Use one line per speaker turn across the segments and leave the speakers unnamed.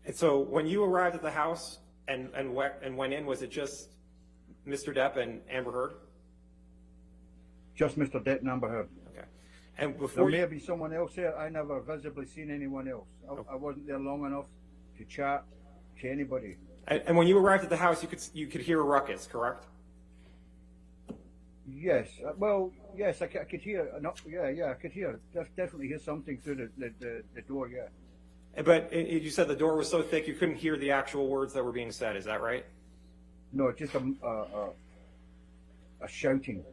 And so when you arrived at the house and went in, was it just Mr. Depp and Amber Heard?
Just Mr. Depp and Amber Heard.
Okay. And
There
before
may
you,
have been someone else there. I never visibly seen anyone else. I wasn't there long enough to chat to anybody.
and when you arrived at the house, you could hear a ruckus, correct?
Yes. Well, yes, I could hear. I could hear. Definitely hear something through the door. Yeah.
But you said the door was so thick you couldn't hear the actual words that were being said. Is that right?
No, just a shouting.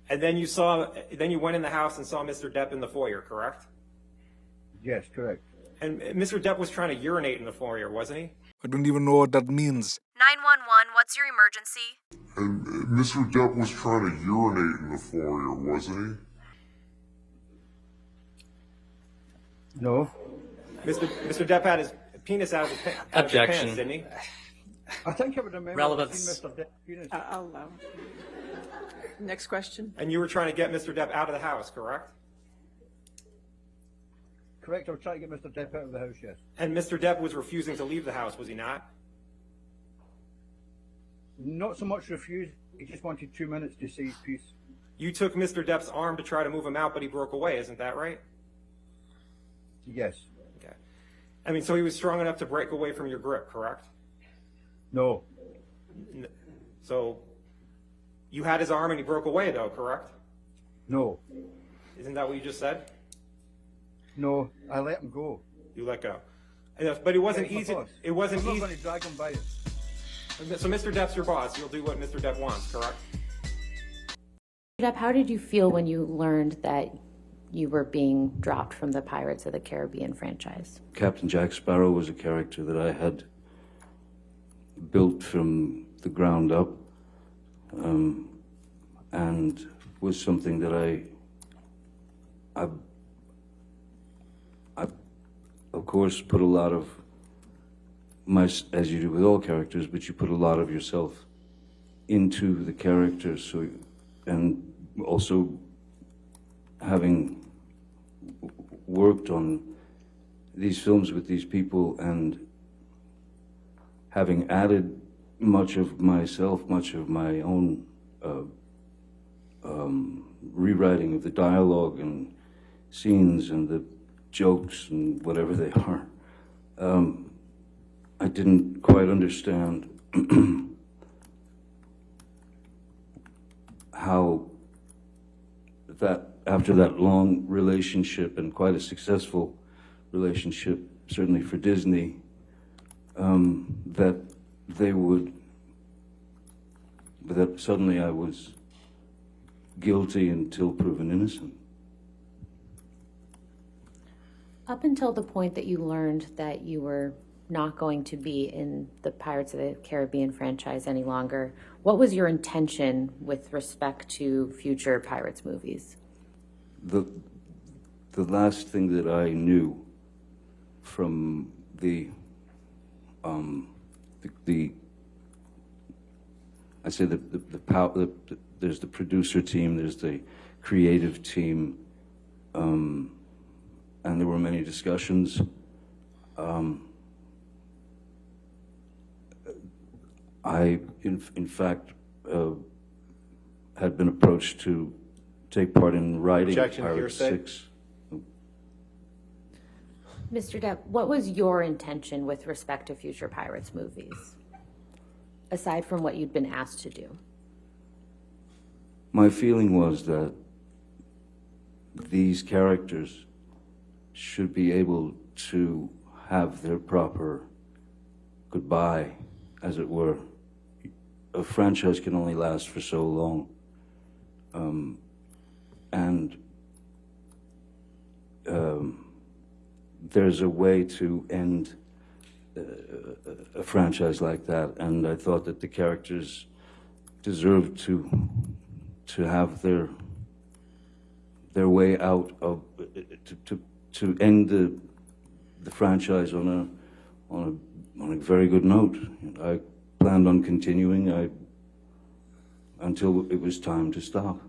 And then you went in the house and saw Mr. Depp in the foyer, correct?
Yes, correct.
And Mr. Depp was trying to urinate in the foyer, wasn't he?
I don't even know what that means.
911, what's your emergency?
And Mr. Depp was trying to urinate in the foyer, wasn't
No.
Mr. Depp had his penis out of his
Objection.
pants, didn't he?
I think I would remember
Relevance.
seeing Mr. Depp penis.
I'll allow. Next question.
And you were trying to get Mr. Depp out of the house, correct?
Correct. I was trying to get Mr. Depp out of the house. Yes.
And Mr. Depp was refusing to leave the house, was he not?
Not so much refused. He just wanted 2 minutes to say his piece.
You took Mr. Depp's arm to try to move him out, but he broke away, isn't that right?
Yes.
Okay. I mean, so he was strong enough to break away from your grip, correct?
No.
So you had his arm and he broke away, though, correct?
No.
Isn't that what you just said?
No. I let him go.
You let go. But it wasn't
Yes,
easy.
of course.
It wasn't
I'm not
easy.
going to drag him by it.
So Mr. Depp's your boss. You'll do what Mr. Depp wants, correct?
Depp, how did you feel when you learned that you were being dropped from the Pirates of the Caribbean franchise?
Captain Jack Sparrow was a character that I had built from the ground up, and was something that I of course put a lot of as you do with all characters, but you put a lot of yourself into the character. So, and also having worked on these films with these people and having added much of myself, much of my own rewriting of the dialogue and scenes and the jokes and whatever they are, I didn't quite understand how that after that long relationship and quite a successful relationship, certainly for Disney, that suddenly I was guilty until proven innocent.
Up until the point that you learned that you were not going to be in the Pirates of the Caribbean franchise any longer, what was your intention with respect to future Pirates movies?
The last thing that I knew from there's the producer team, there's the creative team, and there were many discussions. I, in fact, had been approached to take part in writing
Objection,
Pirates
hearsay.
6.
Mr. Depp, what was your intention with respect to future Pirates movies, aside from what you'd been asked to do?
My feeling was that these characters should be able to have their proper goodbye, as it were. A franchise can only last for so long. There's a way to end a franchise like that, and I thought that the characters deserved to have their way out of to end the franchise on a very good note. I planned on continuing until it was time to stop.